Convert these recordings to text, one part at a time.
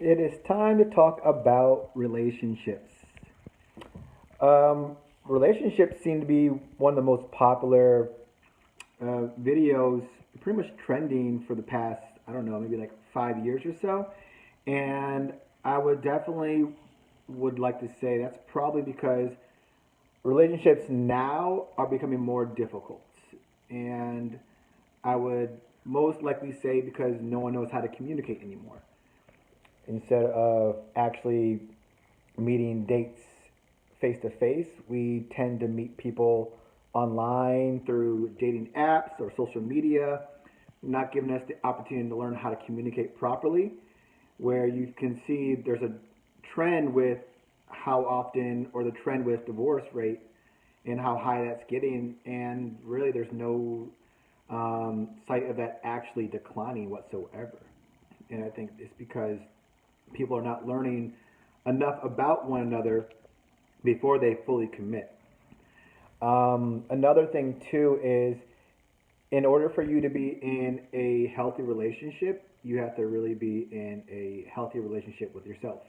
It is time to talk about relationships. Um, Relationships seem to be one of the most popular videos, pretty much trending for the past, I don't know, maybe like 5 years or so. And I would definitely would like to say that's probably because relationships now are becoming more difficult. And I would most likely say because no one knows how to communicate anymore. Instead of actually meeting dates face to face, we tend to meet people online through dating apps or social media, not giving us the opportunity to learn how to communicate properly. Where you can see there's a trend with how often, or the trend with divorce rate and how high that's getting, and really there's no sight of that actually declining whatsoever. And I think it's because people are not learning enough about one another before they fully commit. Another thing too is in order for you to be in a healthy relationship, you have to really be in a healthy relationship with yourself.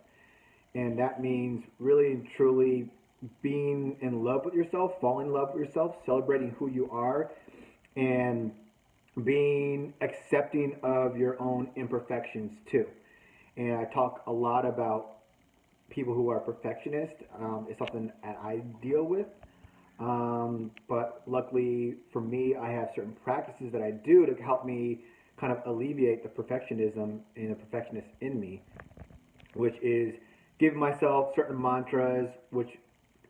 And that means really and truly being in love with yourself, falling in love with yourself, celebrating who you are, and being accepting of your own imperfections too. And I talk a lot about people who are perfectionists. It's something that I deal with. But luckily for me, I have certain practices that I do to help me kind of alleviate the perfectionism and the perfectionist in me, which is give myself certain mantras, which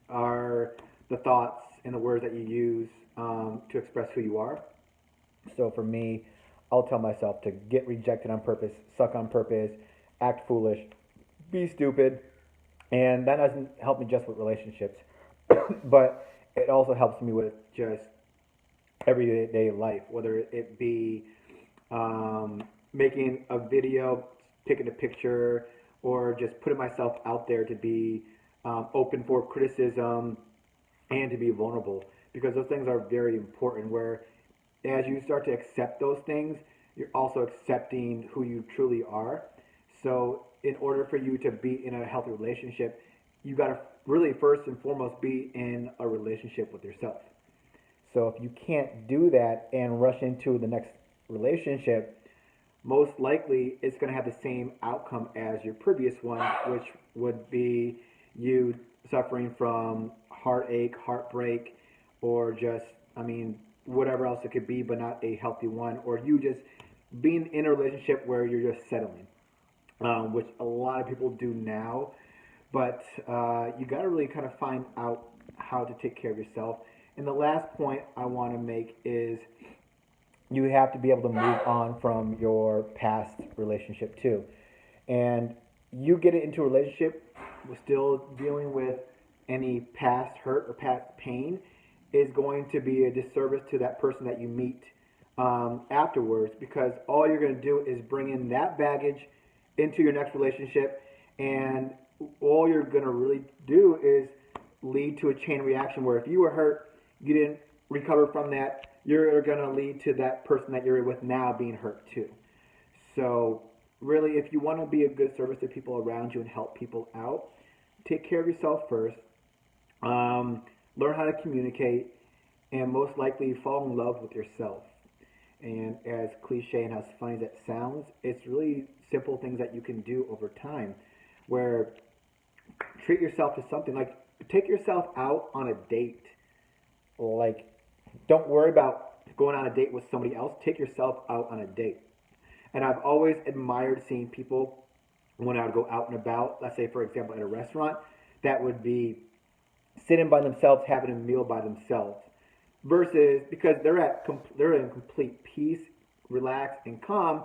are the thoughts and the words that you use to express who you are. So for me, I'll tell myself to get rejected on purpose, suck on purpose, act foolish, be stupid, and that doesn't help me just with relationships, but it also helps me with just everyday life, whether it be making a video, taking a picture, or just putting myself out there to be open for criticism and to be vulnerable, because those things are very important. Where as you start to accept those things, you're also accepting who you truly are. So, in order for you to be in a healthy relationship, you got to really first and foremost be in a relationship with yourself. So, if you can't do that and rush into the next relationship, most likely it's going to have the same outcome as your previous one, which would be you suffering from heartache, heartbreak, or just, I mean, whatever else it could be, but not a healthy one, or you just being in a relationship where you're just settling, which a lot of people do now. But you got to really kind of find out how to take care of yourself. And the last point I want to make is you have to be able to move on from your past relationship too. And you get into a relationship with still dealing with any past hurt or past pain is going to be a disservice to that person that you meet afterwards, because all you're going to do is bring in that baggage into your next relationship, and all you're going to really do is lead to a chain reaction where if you were hurt, you didn't recover from that, you're going to lead to that person that you're with now being hurt too. So, really, if you want to be a good service to people around you and help people out, take care of yourself first. Learn how to communicate, and most likely fall in love with yourself. And as cliche and as funny as that sounds, it's really simple things that you can do over time, where treat yourself to something like take yourself out on a date. Like, don't worry about going on a date with somebody else. Take yourself out on a date. And I've always admired seeing people when I would go out and about, let's say, for example, at a restaurant, that would be sitting by themselves, having a meal by themselves, versus because they're in complete peace, relaxed, and calm,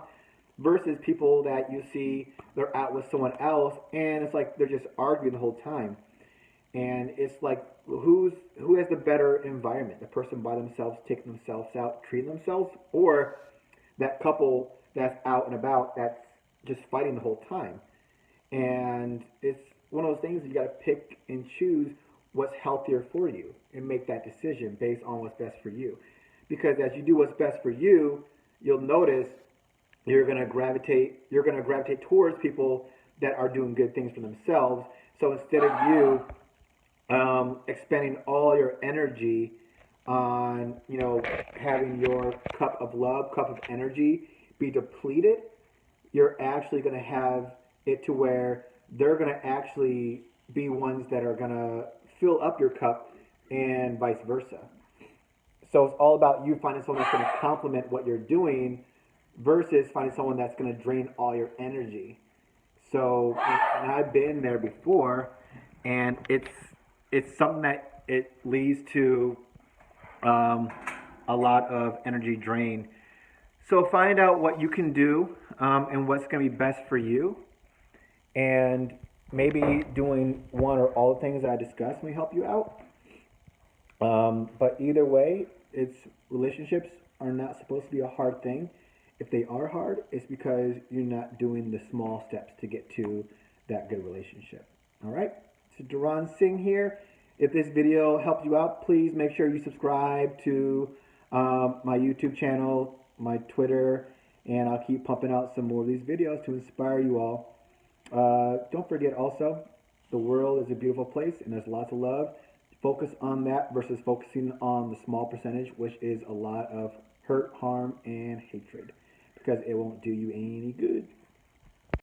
versus people that you see they're out with someone else and it's like they're just arguing the whole time. And it's like who has the better environment? The person by themselves taking themselves out, treating themselves, or that couple that's out and about that's just fighting the whole time. And it's one of those things you got to pick and choose what's healthier for you and make that decision based on what's best for you. Because as you do what's best for you, you'll notice you're going to gravitate towards people that are doing good things for themselves. So instead of you expending all your energy on, having your cup of love, cup of energy be depleted, you're actually going to have it to where they're going to actually be ones that are going to fill up your cup and vice versa. So it's all about you finding someone that's going to complement what you're doing versus finding someone that's going to drain all your energy. So, and I've been there before, and it's something that it leads to a lot of energy drain. So find out what you can do and what's going to be best for you, and maybe doing one or all the things that I discussed may help you out. But either way, it's relationships are not supposed to be a hard thing. If they are hard, it's because you're not doing the small steps to get to that good relationship. All right? So Duran Singh here. If this video helped you out, please make sure you subscribe to my YouTube channel, my Twitter, and I'll keep pumping out some more of these videos to inspire you all. Don't forget also, the world is a beautiful place and there's lots of love. Focus on that versus focusing on the small percentage, which is a lot of hurt, harm, and hatred, because it won't do you any good.